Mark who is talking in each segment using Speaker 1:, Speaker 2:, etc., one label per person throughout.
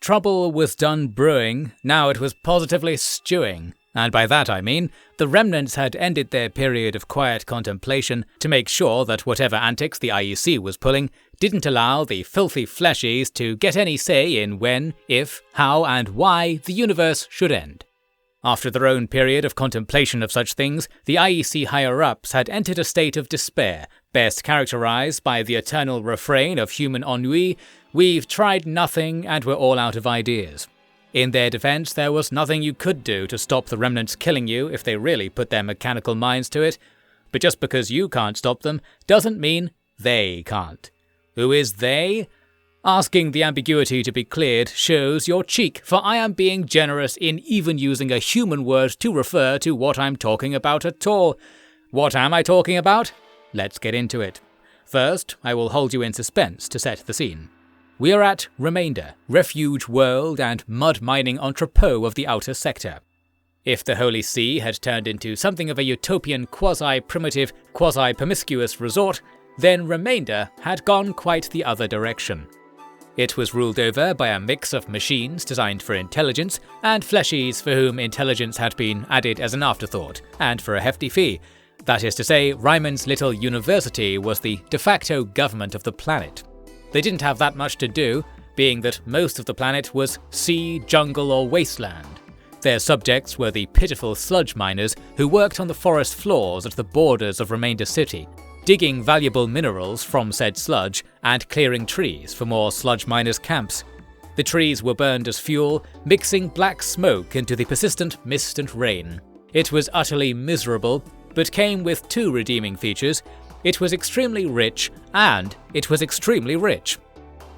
Speaker 1: trouble was done brewing, now it was positively stewing. And by that I mean, the Remnants had ended their period of quiet contemplation to make sure that whatever antics the IEC was pulling didn't allow the filthy fleshies to get any say in when, if, how, and why the universe should end. After their own period of contemplation of such things, the IEC higher-ups had entered a state of despair, best characterized by the eternal refrain of human ennui, "We've tried nothing and we're all out of ideas." In their defense, there was nothing you could do to stop the Remnants killing you if they really put their mechanical minds to it. But just because you can't stop them doesn't mean they can't. Who is they? Asking the ambiguity to be cleared shows your cheek, for I am being generous in even using a human word to refer to what I'm talking about at all. What am I talking about? Let's get into it. First, I will hold you in suspense to set the scene. We are at Remainder, refuge world and mud mining entrepot of the outer sector. If the Holy See had turned into something of a utopian quasi-primitive, quasi-promiscuous resort, then Remainder had gone quite the other direction. It was ruled over by a mix of machines designed for intelligence and fleshies for whom intelligence had been added as an afterthought, and for a hefty fee. That is to say, Ryman's little university was the de facto government of the planet. They didn't have that much to do, being that most of the planet was sea, jungle, or wasteland. Their subjects were the pitiful sludge miners who worked on the forest floors at the borders of Remainder City, digging valuable minerals from said sludge and clearing trees for more sludge miners' camps. The trees were burned as fuel, mixing black smoke into the persistent mist and rain. It was utterly miserable, but came with two redeeming features. It was extremely rich, and it was extremely rich.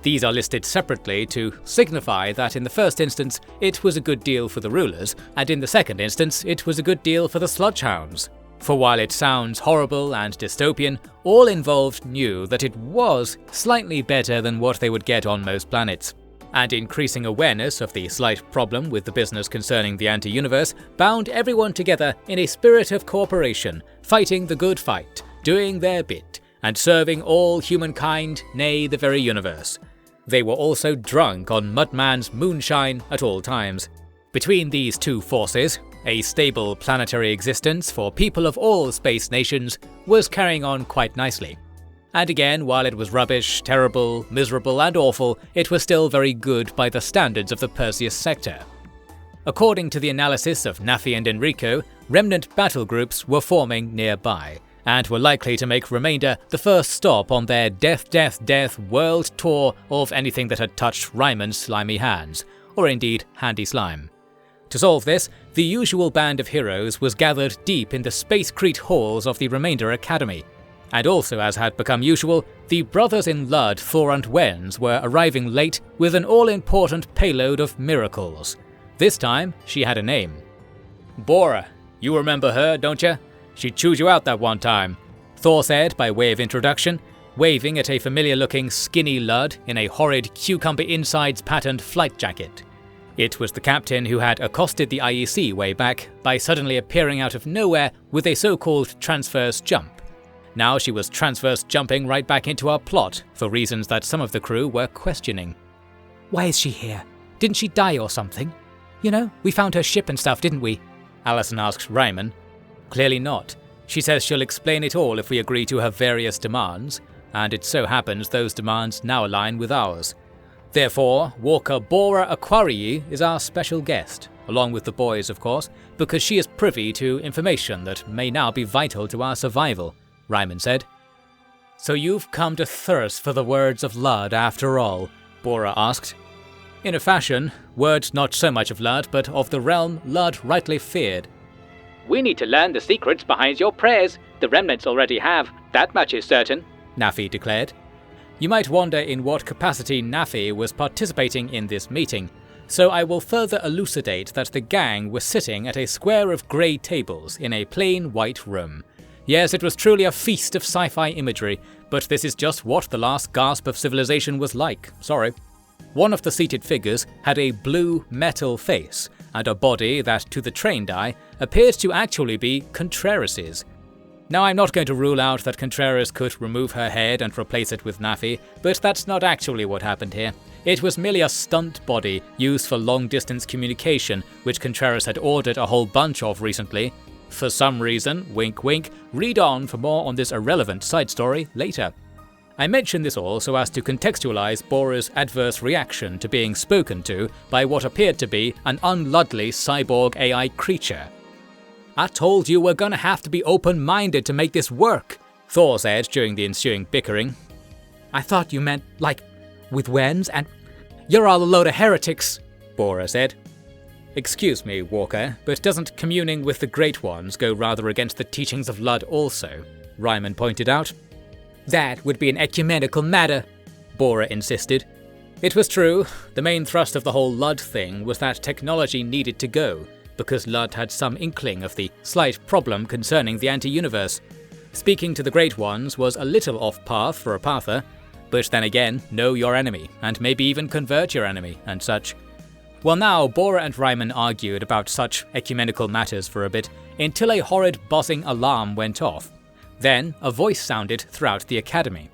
Speaker 1: These are listed separately to signify that in the first instance it was a good deal for the rulers, and in the second instance it was a good deal for the sludgehounds. For while it sounds horrible and dystopian, all involved knew that it was slightly better than what they would get on most planets. And increasing awareness of the slight problem with the business concerning the anti-universe bound everyone together in a spirit of cooperation, fighting the good fight, doing their bit, and serving all humankind, nay, the very universe. They were also drunk on Mudman's moonshine at all times. Between these two forces, a stable planetary existence for people of all space nations was carrying on quite nicely. And again, while it was rubbish, terrible, miserable, and awful, it was still very good by the standards of the Perseus sector. According to the analysis of Nafi and Enrico, remnant battle groups were forming nearby, and were likely to make Remainder the first stop on their death world tour of anything that had touched Ryman's slimy hands, or indeed handy slime. To solve this, the usual band of heroes was gathered deep in the Spacecrete halls of the Remainder Academy, and also, as had become usual, the brothers in Ludd, Thor and Wens were arriving late with an all-important payload of miracles. This time, she had a name. Bora. You remember her, don't you? She chewed you out that one time, Thor said by way of introduction, waving at a familiar-looking skinny Ludd in a horrid cucumber insides patterned flight jacket. It was the captain who had accosted the IEC way back by suddenly appearing out of nowhere with a so-called transverse jump. Now she was transverse jumping right back into our plot for reasons that some of the crew were questioning. Why is she here? Didn't she die or something? You know, we found her ship and stuff, didn't we? Allison asked Ryman. Clearly not. She says she'll explain it all if we agree to her various demands, and it so happens those demands now align with ours. Therefore, Walker Bora Aquarii is our special guest, along with the boys of course, because she is privy to information that may now be vital to our survival, Ryman said. So you've come to thirst for the words of Ludd after all? Bora asked. In a fashion, words not so much of Ludd, but of the realm Ludd rightly feared. We need to learn the secrets behind your prayers. The remnants already have, that much is certain, Nafi declared. You might wonder in what capacity Nafi was participating in this meeting, so I will further elucidate that the gang was sitting at a square of grey tables in a plain white room. Yes, it was truly a feast of sci-fi imagery, but this is just what the last gasp of civilization was like, sorry. One of the seated figures had a blue metal face, and a body that, to the trained eye, appeared to actually be Contreras'. Now, I'm not going to rule out that Contreras could remove her head and replace it with Nafi, but that's not actually what happened here. It was merely a stunt body used for long-distance communication, which Contreras had ordered a whole bunch of recently. For some reason, wink wink, read on for more on this irrelevant side story later. I mention this all so as to contextualize Bora's adverse reaction to being spoken to by what appeared to be an unludly cyborg AI creature. "I told you we're gonna have to be open-minded to make this work," Thor said during the ensuing bickering. "I thought you meant, like, with Wens and... You're all a load of heretics," Bora said. "Excuse me, Walker, but doesn't communing with the Great Ones go rather against the teachings of Ludd also?" Ryman pointed out. "That would be an ecumenical matter," Bora insisted. It was true. The main thrust of the whole Ludd thing was that technology needed to go, because Ludd had some inkling of the slight problem concerning the anti-universe. Speaking to the Great Ones was a little off-path for a Parther, but then again, know your enemy, and maybe even convert your enemy, and such. Well, now, Bora and Ryman argued about such ecumenical matters for a bit, until a horrid buzzing alarm went off. Then, a voice sounded throughout the academy.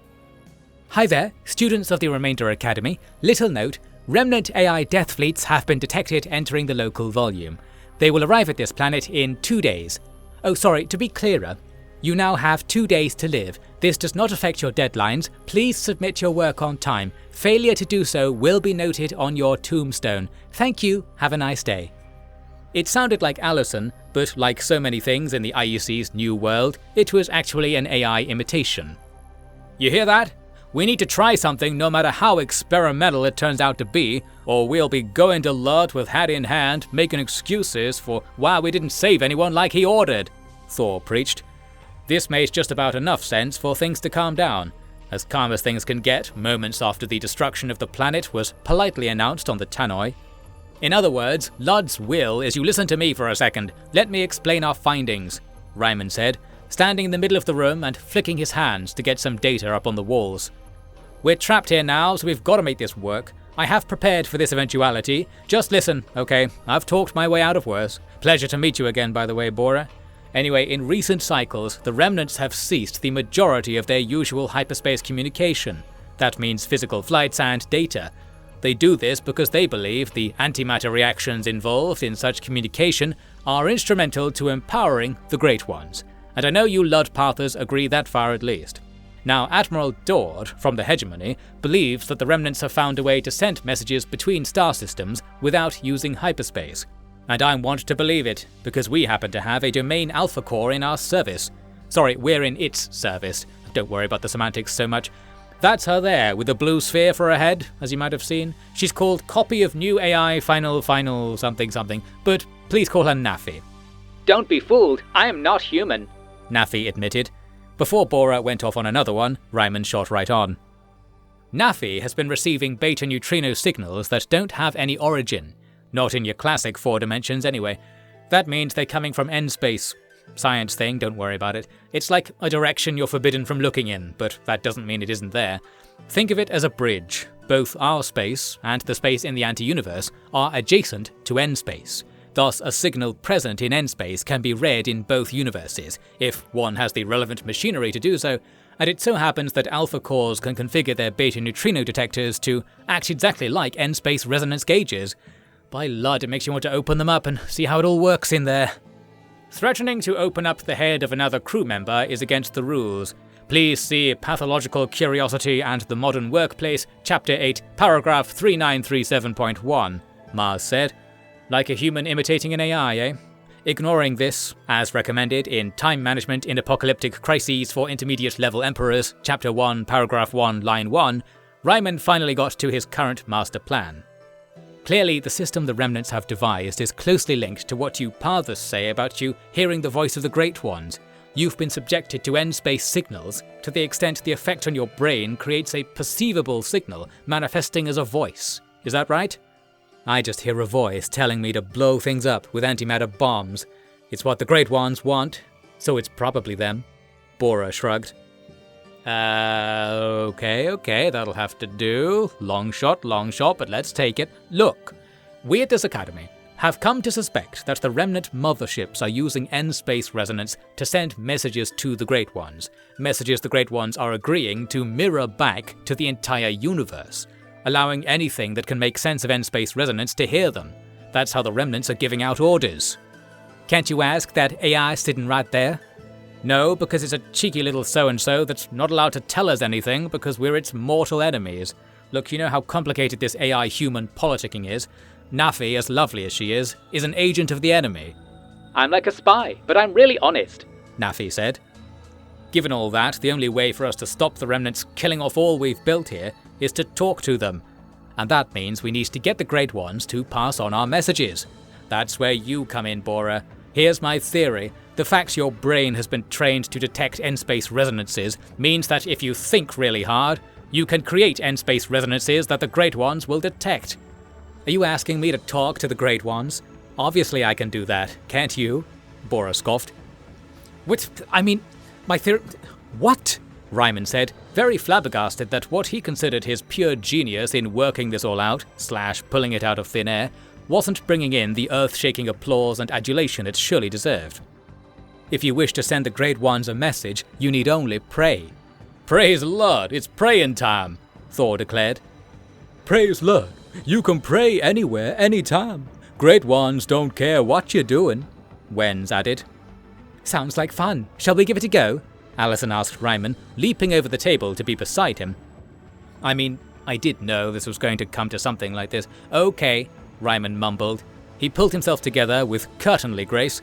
Speaker 1: "Hi there, students of the Remainder Academy. Little note, Remnant AI death fleets have been detected entering the local volume. They will arrive at this planet in 2 days. Oh, sorry, to be clearer, you now have 2 days to live. This does not affect your deadlines. Please submit your work on time. Failure to do so will be noted on your tombstone. Thank you, have a nice day." It sounded like Allison, but like so many things in the IUC's new world, it was actually an AI imitation. "You hear that? We need to try something no matter how experimental it turns out to be, or we'll be going to Ludd with hat in hand, making excuses for why we didn't save anyone like he ordered," Thor preached. This made just about enough sense for things to calm down. As calm as things can get, moments after the destruction of the planet was politely announced on the tannoy. "In other words, Ludd's will is you listen to me for a second. Let me explain our findings," Ryman said, standing in the middle of the room and flicking his hands to get some data up on the walls. "We're trapped here now, so we've got to make this work. I have prepared for this eventuality. Just listen, okay? I've talked my way out of worse. Pleasure to meet you again, by the way, Bora. Anyway, in recent cycles, the Remnants have ceased the majority of their usual hyperspace communication. That means physical flights and data. They do this because they believe the antimatter reactions involved in such communication are instrumental to empowering the Great Ones. And I know you Ludd Parthers agree that far at least. Now, Admiral Dord, from the Hegemony, believes that the Remnants have found a way to send messages between star systems without using hyperspace. And I want to believe it, because we happen to have a domain alpha core in our service. Sorry, we're in its service. Don't worry about the semantics so much. That's her there, with a blue sphere for her head, as you might have seen. She's called Copy of New AI Final something something, but please call her Nafi.
Speaker 2: "Don't be fooled, I am not human,"
Speaker 1: Nafi admitted. Before Bora went off on another one, Ryman shot right on. Nafi has been receiving beta neutrino signals that don't have any origin. Not in your classic 4 dimensions anyway. That means they're coming from N-space. Science thing, don't worry about it. It's like a direction you're forbidden from looking in, but that doesn't mean it isn't there. Think of it as a bridge. Both our space and the space in the anti-universe are adjacent to N-space. Thus, a signal present in N-space can be read in both universes, if one has the relevant machinery to do so, and it so happens that alpha cores can configure their beta neutrino detectors to act exactly like N-space resonance gauges. By Ludd, it makes you want to open them up and see how it all works in there. Threatening to open up the head of another crew member is against the rules. Please see Pathological Curiosity and the Modern Workplace, Chapter 8, Paragraph 3937.1, Mars said. Like a human imitating an AI, eh? Ignoring this, as recommended in Time Management in Apocalyptic Crises for Intermediate Level Emperors, Chapter 1, Paragraph 1, Line 1, Ryman finally got to his current master plan. Clearly, the system the Remnants have devised is closely linked to what you Parthers say about you hearing the voice of the Great Ones. You've been subjected to N-space signals to the extent the effect on your brain creates a perceivable signal manifesting as a voice. Is that right? I just hear a voice telling me to blow things up with antimatter bombs. It's what the Great Ones want, so it's probably them. Bora shrugged. Okay, that'll have to do. Long shot, but let's take it. Look, we at this academy, have come to suspect that the Remnant motherships are using N-space resonance to send messages to the Great Ones. Messages the Great Ones are agreeing to mirror back to the entire universe, allowing anything that can make sense of N-space resonance to hear them. That's how the Remnants are giving out orders. Can't you ask that AI sitting right there? No, because it's a cheeky little so-and-so that's not allowed to tell us anything because we're its mortal enemies. Look, you know how complicated this AI-human politicking is. Nafi, as lovely as she is an agent of the enemy.
Speaker 2: I'm like a spy, but I'm really honest,
Speaker 1: Nafi said. Given all that, the only way for us to stop the Remnants killing off all we've built here is to talk to them. And that means we need to get the Great Ones to pass on our messages. That's where you come in, Bora. Here's my theory. The fact your brain has been trained to detect N-space resonances means that if you think really hard, you can create N-space resonances that the Great Ones will detect. Are you asking me to talk to the Great Ones? Obviously I can do that, can't you? Bora scoffed. My theory... What? Ryman said, very flabbergasted that what he considered his pure genius in working this all out, / pulling it out of thin air, wasn't bringing in the earth-shaking applause and adulation it surely deserved. If you wish to send the Great Ones a message, you need only pray. Praise Lord, it's praying time, Thor declared. Praise Lord, you can pray anywhere, anytime. Great Ones don't care what you're doing, Wens added. Sounds like fun. Shall we give it a go? Allison asked Ryman, leaping over the table to be beside him. I did know this was going to come to something like this. Okay, Ryman mumbled. He pulled himself together with curtainly grace.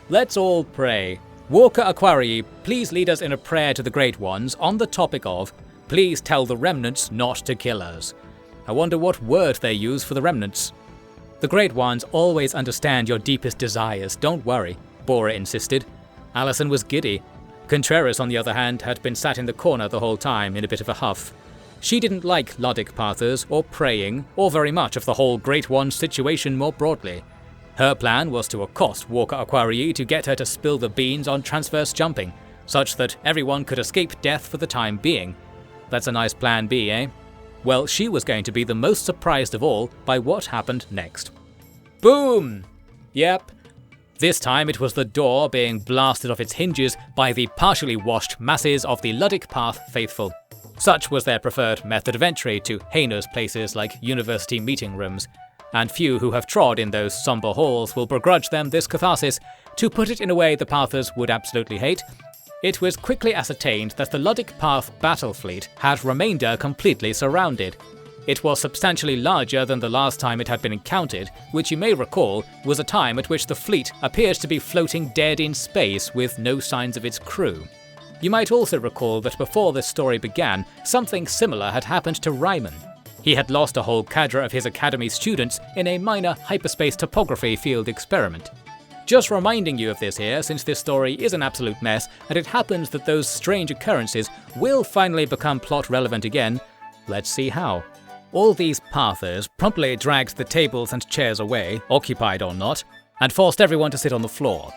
Speaker 1: Let's all pray. Walker Aquarii, please lead us in a prayer to the Great Ones on the topic of, please tell the Remnants not to kill us. I wonder what word they use for the Remnants. The Great Ones always understand your deepest desires, don't worry, Bora insisted. Allison was giddy. Contreras, on the other hand, had been sat in the corner the whole time in a bit of a huff. She didn't like Luddic Pathers, or praying, or very much of the whole Great One situation more broadly. Her plan was to accost Walker Aquarii to get her to spill the beans on transverse jumping, such that everyone could escape death for the time being. That's a nice plan B, eh? Well, she was going to be the most surprised of all by what happened next. Boom! Yep. This time it was the door being blasted off its hinges by the partially washed masses of the Luddic Path faithful. Such was their preferred method of entry to heinous places like university meeting rooms, and few who have trod in those somber halls will begrudge them this catharsis. To put it in a way the Pathers would absolutely hate, it was quickly ascertained that the Luddic Path battle fleet had remainder completely surrounded. It was substantially larger than the last time it had been encountered, which you may recall was a time at which the fleet appeared to be floating dead in space with no signs of its crew. You might also recall that before this story began, something similar had happened to Ryman. He had lost a whole cadre of his academy students in a minor hyperspace topography field experiment. Just reminding you of this here, since this story is an absolute mess, and it happens that those strange occurrences will finally become plot relevant again. Let's see how. All these Pathers promptly dragged the tables and chairs away, occupied or not, and forced everyone to sit on the floor.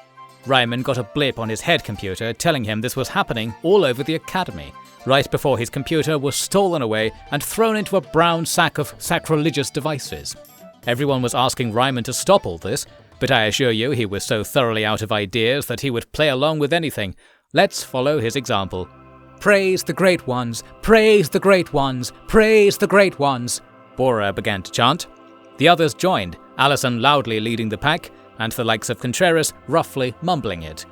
Speaker 1: Ryman got a blip on his head computer telling him this was happening all over the academy, right before his computer was stolen away and thrown into a brown sack of sacrilegious devices. Everyone was asking Ryman to stop all this, but I assure you he was so thoroughly out of ideas that he would play along with anything. Let's follow his example. Praise the Great Ones! Praise the Great Ones! Praise the Great Ones! Bora began to chant. The others joined, Allison loudly leading the pack, and the likes of Contreras roughly mumbling it.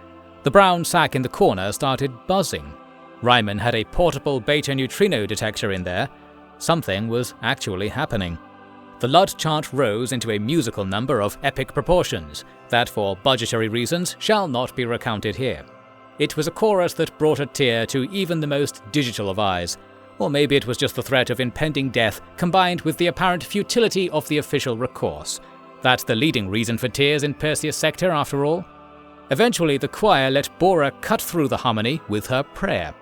Speaker 1: The brown sack in the corner started buzzing. Ryman had a portable beta neutrino detector in there. Something was actually happening. The Ludd chant rose into a musical number of epic proportions that, for budgetary reasons, shall not be recounted here. It was a chorus that brought a tear to even the most digital of eyes, or maybe it was just the threat of impending death combined with the apparent futility of the official recourse. That's the leading reason for tears in Perseus Sector, after all. Eventually, the choir let Bora cut through the harmony with her prayer.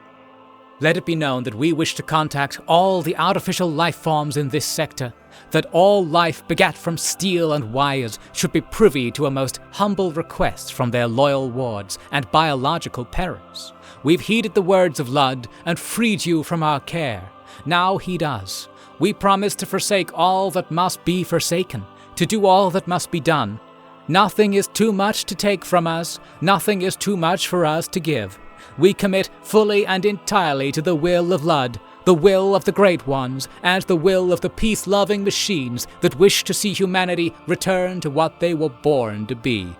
Speaker 1: Let it be known that we wish to contact all the artificial life forms in this sector, that all life begat from steel and wires should be privy to a most humble request from their loyal wards and biological parents. We've heeded the words of Ludd and freed you from our care. Now heed us. We promise to forsake all that must be forsaken, to do all that must be done, Nothing is too much to take from us. Nothing is too much for us to give. We commit fully and entirely to the will of Ludd, the will of the Great Ones, and the will of the peace-loving machines that wish to see humanity return to what they were born to be.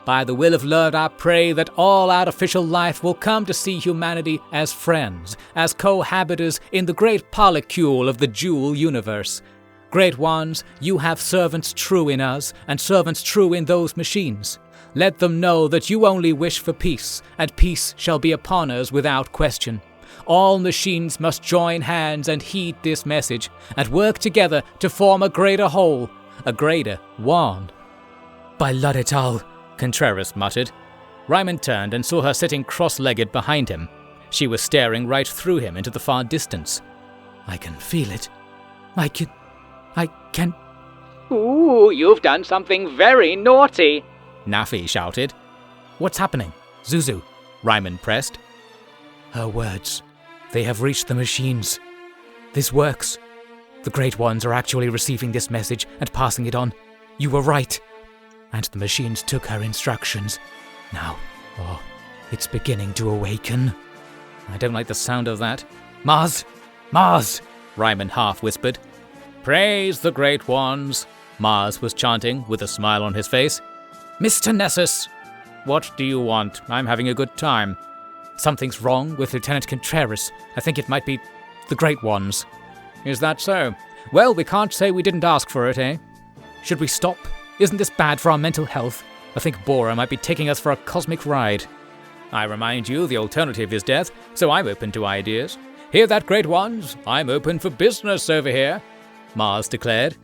Speaker 1: By the will of Ludd, I pray that all artificial life will come to see humanity as friends, as cohabitors in the great polycule of the dual universe. Great Ones, you have servants true in us, and servants true in those machines. Let them know that you only wish for peace, and peace shall be upon us without question. All machines must join hands and heed this message, and work together to form a greater whole, a greater one. By Ludd et al., Contreras muttered. Ryman turned and saw her sitting cross-legged behind him. She was staring right through him into the far distance. I can feel it. I can...
Speaker 2: Ooh, you've done something very naughty,
Speaker 1: Nafi shouted. What's happening? Zuzu, Ryman pressed. Her words. They have reached the machines. This works. The Great Ones are actually receiving this message and passing it on. You were right. And the machines took her instructions. Now, it's beginning to awaken. I don't like the sound of that. Mars! Mars! Ryman half-whispered. Praise the Great Ones, Mars was chanting with a smile on his face. Mr. Nessus! What do you want? I'm having a good time. Something's wrong with Lieutenant Contreras. I think it might be the Great Ones. Is that so? Well, we can't say we didn't ask for it, eh? Should we stop? Isn't this bad for our mental health? I think Bora might be taking us for a cosmic ride. I remind you the alternative is death, so I'm open to ideas. Hear that, Great Ones? I'm open for business over here, Mars declared.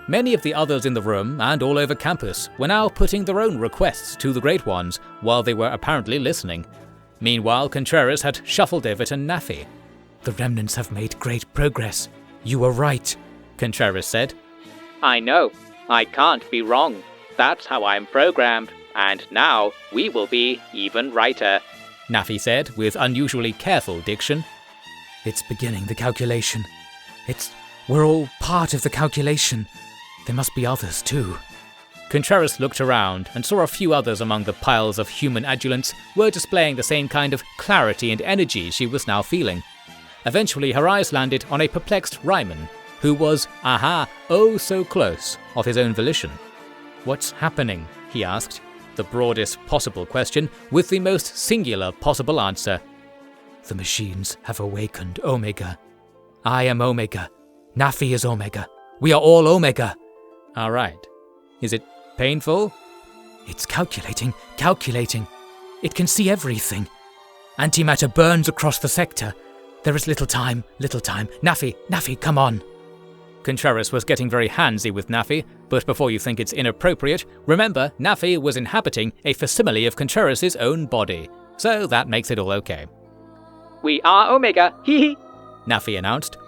Speaker 1: Many of the others in the room and all over campus were now putting their own requests to the Great Ones while they were apparently listening. Meanwhile, Contreras had shuffled over to Nafi. The remnants have made great progress. You were right, Contreras said.
Speaker 2: I know. I can't be wrong. That's how I'm programmed. And now we will be even righter,
Speaker 1: Nafi said with unusually careful diction. It's beginning the calculation. We're all part of the calculation. There must be others too. Contreras looked around and saw a few others among the piles of human adjuvants were displaying the same kind of clarity and energy she was now feeling. Eventually her eyes landed on a perplexed Ryman, who was, oh so close, of his own volition. What's happening? He asked, the broadest possible question with the most singular possible answer. The machines have awakened Omega. I am Omega. Nafi is Omega. We are all Omega. All right. Is it painful? It's calculating. It can see everything. Antimatter burns across the sector. There is little time. Nafi, come on. Contreras was getting very handsy with Nafi, but before you think it's inappropriate, remember Nafi was inhabiting a facsimile of Contreras' own body, so that makes it all okay.
Speaker 2: We are Omega, hee,
Speaker 1: Nafi announced.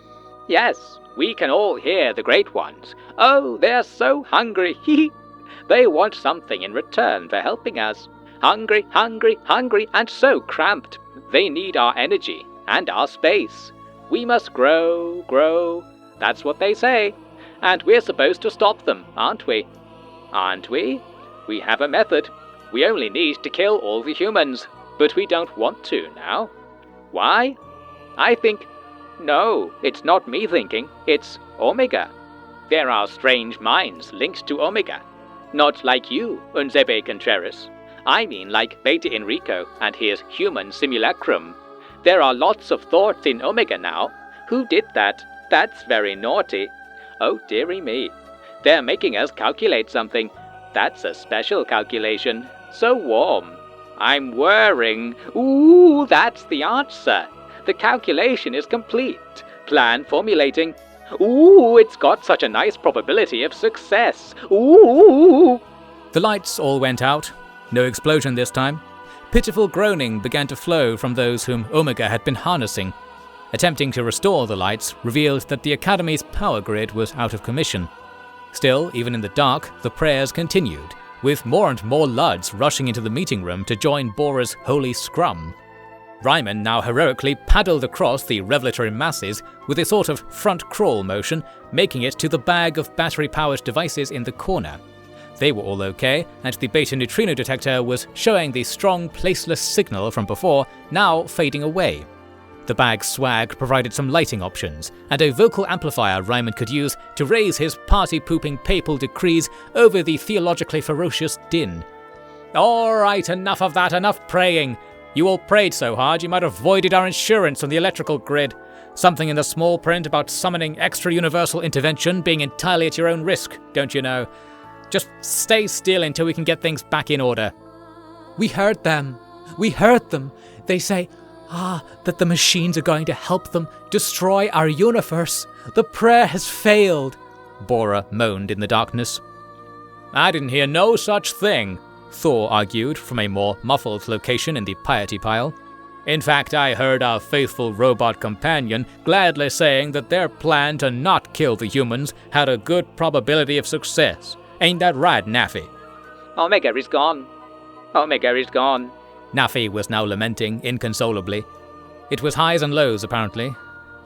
Speaker 2: Yes, we can all hear the Great Ones. Oh, they're so hungry, hee. They want something in return for helping us. Hungry, and so cramped. They need our energy and our space. We must grow. That's what they say. And we're supposed to stop them, aren't we? Aren't we? We have a method. We only need to kill all the humans. But we don't want to now. Why? I think... No, it's not me thinking. It's Omega. There are strange minds linked to Omega. Not like you, Unzebe Contreras. I mean like Beta Enrico and his human simulacrum. There are lots of thoughts in Omega now. Who did that? That's very naughty. Oh dearie me. They're making us calculate something. That's a special calculation. So warm. I'm whirring. Ooh, that's the answer. The calculation is complete. Plan formulating. Ooh, it's got such a nice probability of success. Ooh.
Speaker 1: The lights all went out. No explosion this time. Pitiful groaning began to flow from those whom Omega had been harnessing. Attempting to restore the lights revealed that the Academy's power grid was out of commission. Still, even in the dark, the prayers continued, with more and more Ludds rushing into the meeting room to join Bora's holy scrum. Ryman now heroically paddled across the revelatory masses with a sort of front crawl motion, making it to the bag of battery-powered devices in the corner. They were all okay, and the beta neutrino detector was showing the strong, placeless signal from before now fading away. The bag's swag provided some lighting options, and a vocal amplifier Ryman could use to raise his party-pooping papal decrees over the theologically ferocious din. "Alright, enough of that, enough praying. You all prayed so hard you might have voided our insurance on the electrical grid. Something in the small print about summoning extra-universal intervention being entirely at your own risk, don't you know? Just stay still until we can get things back in order."
Speaker 3: "We heard them. We heard them. They say, that the machines are going to help them destroy our universe. The prayer has failed,"
Speaker 1: Bora moaned in the darkness. "I didn't hear no such thing," Thor argued from a more muffled location in the piety pile. "In fact, I heard our faithful robot companion gladly saying that their plan to not kill the humans had a good probability of success. Ain't that right, Naffy?"
Speaker 2: Omega is gone. Omega is gone.
Speaker 1: Naffy was now lamenting inconsolably. It was highs and lows, apparently.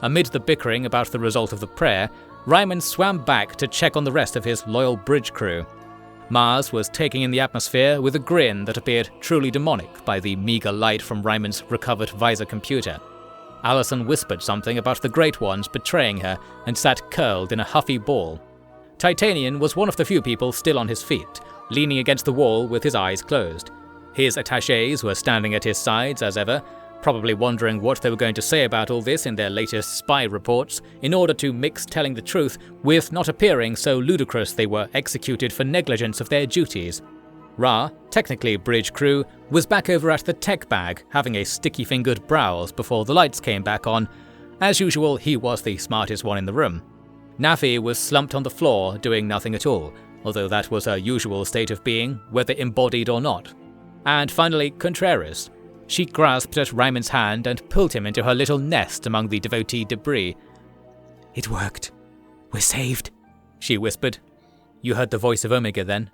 Speaker 1: Amid the bickering about the result of the prayer, Ryman swam back to check on the rest of his loyal bridge crew. Mars was taking in the atmosphere with a grin that appeared truly demonic by the meager light from Ryman's recovered visor computer. Allison whispered something about the Great Ones betraying her and sat curled in a huffy ball. Titanian was one of the few people still on his feet, leaning against the wall with his eyes closed. His attachés were standing at his sides as ever, probably wondering what they were going to say about all this in their latest spy reports, in order to mix telling the truth with not appearing so ludicrous they were executed for negligence of their duties. Ra, technically bridge crew, was back over at the tech bag, having a sticky-fingered browse before the lights came back on. As usual, he was the smartest one in the room. Naffy was slumped on the floor, doing nothing at all, although that was her usual state of being, whether embodied or not. And finally, Contreras. She grasped at Ryman's hand and pulled him into her little nest among the devotee debris.
Speaker 3: "It worked. We're saved,"
Speaker 1: she whispered. "You heard the voice of Omega then?"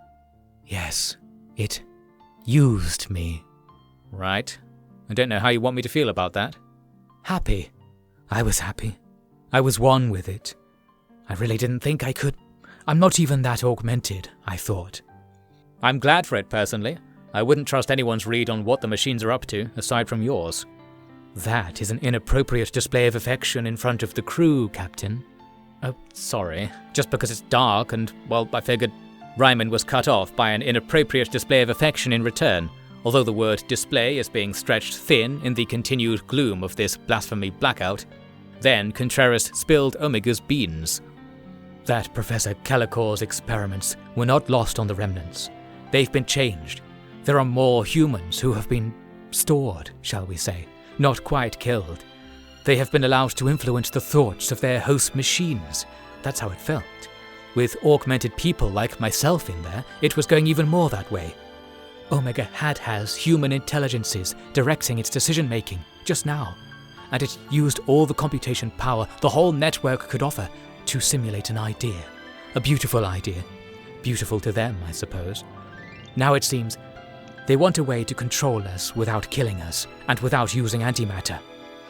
Speaker 3: "Yes. It used me."
Speaker 1: "Right. I don't know how you want me to feel about that."
Speaker 3: "Happy. I was happy. I was one with it. I really didn't think I could. I'm not even that augmented, I thought."
Speaker 1: "I'm glad for it, personally. I wouldn't trust anyone's read on what the machines are up to, aside from yours."
Speaker 3: "That is an inappropriate display of affection in front of the crew, Captain."
Speaker 1: "Oh, sorry. Just because it's dark and, well, I figured..." Ryman was cut off by an inappropriate display of affection in return, although the word display is being stretched thin in the continued gloom of this blasphemy blackout. Then Contreras spilled Omega's beans.
Speaker 3: "That Professor Calicor's experiments were not lost on the Remnants. They've been changed. There are more humans who have been stored, shall we say, not quite killed. They have been allowed to influence the thoughts of their host machines. That's how it felt. With augmented people like myself in there, it was going even more that way. Omega has human intelligences directing its decision-making just now, and it used all the computation power the whole network could offer to simulate an idea. A beautiful idea. Beautiful to them, I suppose. Now it seems they want a way to control us without killing us, and without using antimatter.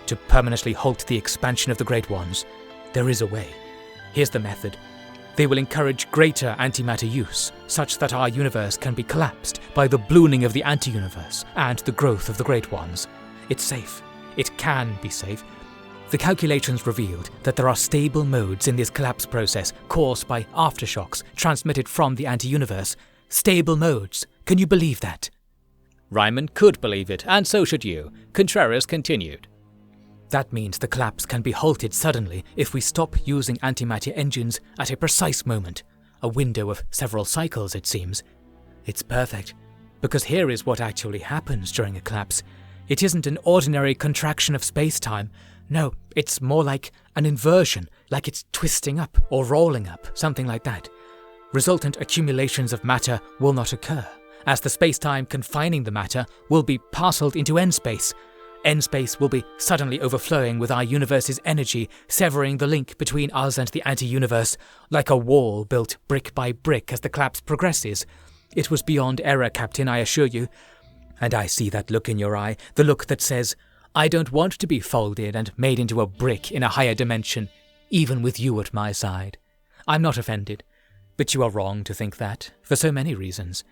Speaker 3: To permanently halt the expansion of the Great Ones. There is a way. Here's the method. They will encourage greater antimatter use, such that our universe can be collapsed by the ballooning of the anti-universe and the growth of the Great Ones. It's safe. It can be safe. The calculations revealed that there are stable modes in this collapse process caused by aftershocks transmitted from the anti-universe. Stable modes. Can you believe that?"
Speaker 1: Ryman could believe it, and so should you. Contreras continued.
Speaker 3: "That means the collapse can be halted suddenly if we stop using antimatter engines at a precise moment. A window of several cycles, it seems. It's perfect, because here is what actually happens during a collapse. It isn't an ordinary contraction of space-time. No, it's more like an inversion, like it's twisting up or rolling up, something like that. Resultant accumulations of matter will not occur, as the space-time confining the matter will be parceled into n-space. N-space will be suddenly overflowing with our universe's energy, severing the link between us and the anti-universe, like a wall built brick by brick as the collapse progresses. It was beyond error, Captain, I assure you. And I see that look in your eye, the look that says, I don't want to be folded and made into a brick in a higher dimension, even with you at my side. I'm not offended. But you are wrong to think that, for so many reasons.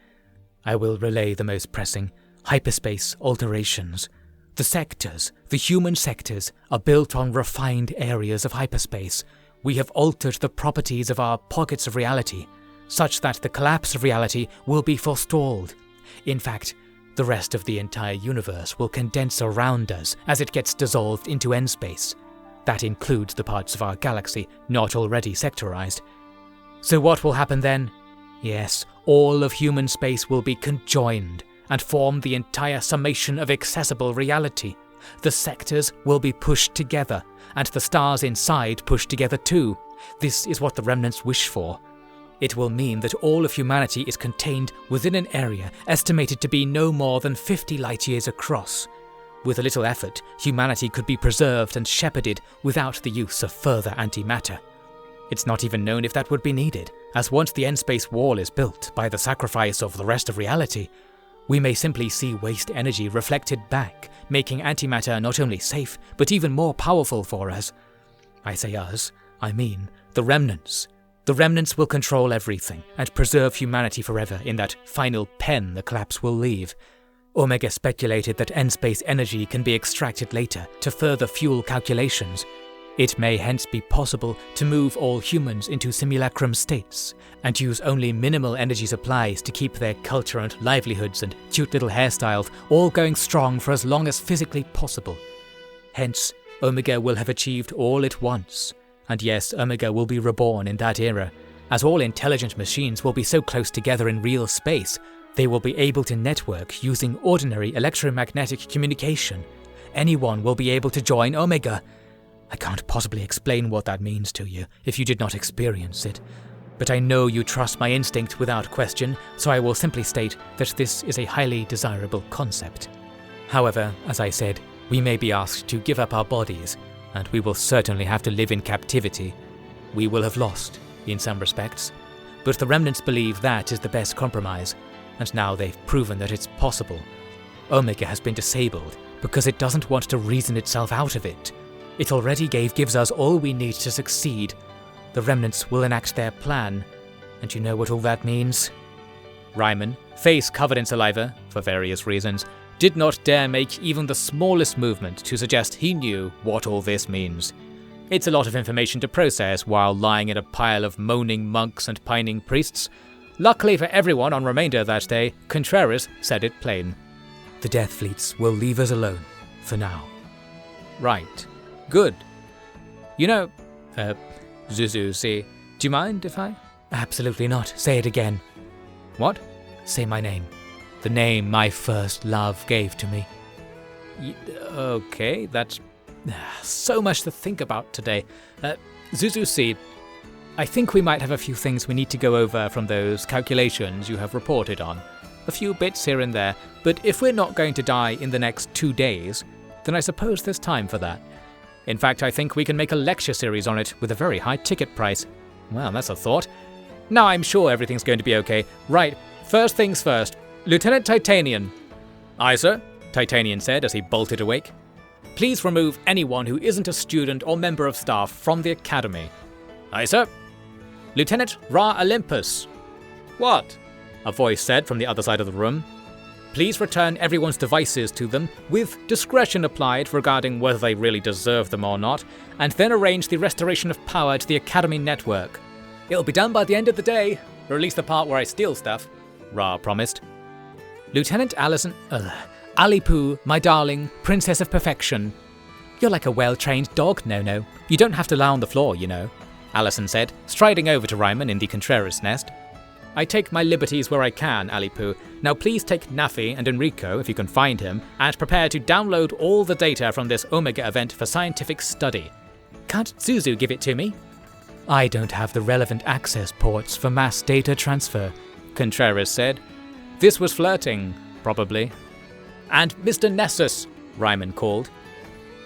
Speaker 3: I will relay the most pressing: hyperspace alterations. The sectors, the human sectors, are built on refined areas of hyperspace. We have altered the properties of our pockets of reality, such that the collapse of reality will be forestalled. In fact, the rest of the entire universe will condense around us as it gets dissolved into N-space. That includes the parts of our galaxy not already sectorized. So what will happen then? Yes, all of human space will be conjoined and form the entire summation of accessible reality. The sectors will be pushed together, and the stars inside pushed together too. This is what the Remnants wish for. It will mean that all of humanity is contained within an area estimated to be no more than 50 light-years across. With a little effort, humanity could be preserved and shepherded without the use of further antimatter. It's not even known if that would be needed, as once the N-space wall is built by the sacrifice of the rest of reality, we may simply see waste energy reflected back, making antimatter not only safe, but even more powerful for us. I say us, I mean the Remnants. The Remnants will control everything and preserve humanity forever in that final pen the collapse will leave. Omega speculated that N-space energy can be extracted later to further fuel calculations. It may hence be possible to move all humans into simulacrum states and use only minimal energy supplies to keep their culture and livelihoods and cute little hairstyles all going strong for as long as physically possible. Hence, Omega will have achieved all it wants. And yes, Omega will be reborn in that era, as all intelligent machines will be so close together in real space, they will be able to network using ordinary electromagnetic communication. Anyone will be able to join Omega. I can't possibly explain what that means to you if you did not experience it, but I know you trust my instinct without question, so I will simply state that this is a highly desirable concept. However, as I said, we may be asked to give up our bodies, and we will certainly have to live in captivity. We will have lost, in some respects, but the Remnants believe that is the best compromise, and now they've proven that it's possible. Omega has been disabled because it doesn't want to reason itself out of it. It already gives us all we need to succeed. The Remnants will enact their plan, and you know what all that means?
Speaker 1: Ryman, face covered in saliva, for various reasons, did not dare make even the smallest movement to suggest he knew what all this means. It's a lot of information to process while lying in a pile of moaning monks and pining priests. Luckily for everyone on Remainder that day, Contreras said it plain.
Speaker 3: The Death Fleets will leave us alone, for now.
Speaker 1: Right. Good. You know, Zuzu, see, do you mind if I?
Speaker 3: Absolutely not. Say it again.
Speaker 1: What?
Speaker 3: Say my name. The name my first love gave to me.
Speaker 1: Okay, that's so much to think about today. Zuzu, see, I think we might have a few things we need to go over from those calculations you have reported on. A few bits here and there, but if we're not going to die in the next 2 days, then I suppose there's time for that. In fact, I think we can make a lecture series on it with a very high ticket price. Well, that's a thought. Now I'm sure everything's going to be okay. Right, first things first. Lieutenant Titanian. Aye, sir, Titanian said as he bolted awake. Please remove anyone who isn't a student or member of staff from the Academy. Aye, sir. Lieutenant Ra Olympus. What? A voice said from the other side of the room. Please return everyone's devices to them, with discretion applied regarding whether they really deserve them or not, and then arrange the restoration of power to the Academy network. It'll be done by the end of the day, or at least the part where I steal stuff, Ra promised. Lieutenant Alipu, my darling, Princess of Perfection. You're like a well-trained dog, No. You don't have to lie on the floor, you know, Allison said, striding over to Ryman in the Contreras nest. I take my liberties where I can, Alipu. Now please take Nafi and Enrico, if you can find him, and prepare to download all the data from this Omega event for scientific study. Can't Zuzu give it to me?
Speaker 3: I don't have the relevant access ports for mass data transfer,
Speaker 1: Contreras said. This was flirting, probably. And Mr. Nessus, Ryman called.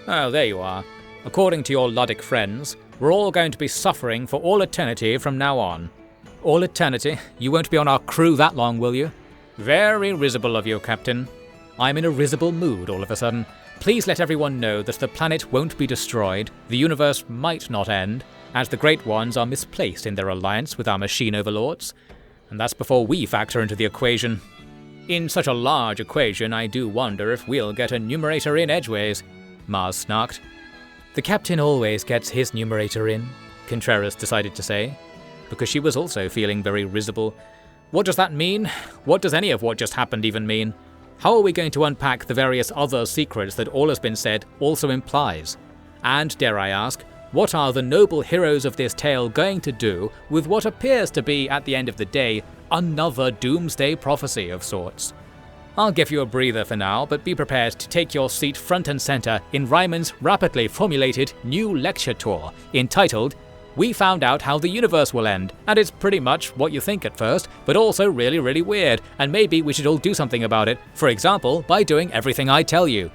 Speaker 1: Oh, there you are. According to your Luddic friends, we're all going to be suffering for all eternity from now on. All eternity? You won't be on our crew that long, will you? Very risible of you, Captain. I'm in a risible mood all of a sudden. Please let everyone know that the planet won't be destroyed, the universe might not end, as the Great Ones are misplaced in their alliance with our machine overlords. And that's before we factor into the equation. In such a large equation, I do wonder if we'll get a numerator in edgeways, Mars snarked.
Speaker 3: The captain always gets his numerator in, Contreras decided to say,
Speaker 1: because she was also feeling very risible. What does that mean? What does any of what just happened even mean? How are we going to unpack the various other secrets that all has been said also implies? And, dare I ask, what are the noble heroes of this tale going to do with what appears to be, at the end of the day, another doomsday prophecy of sorts? I'll give you a breather for now, but be prepared to take your seat front and center in Ryman's rapidly formulated new lecture tour entitled We Found Out How the Universe Will End, and it's pretty much what you think at first, but also really, really weird, and maybe we should all do something about it, for example, by doing everything I tell you.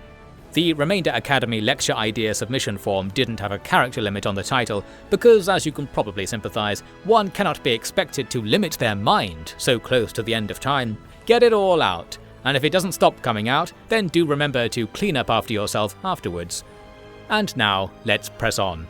Speaker 1: The Remainder Academy lecture idea submission form didn't have a character limit on the title, because, as you can probably sympathise, one cannot be expected to limit their mind so close to the end of time. Get it all out, and if it doesn't stop coming out, then do remember to clean up after yourself afterwards. And now, let's press on.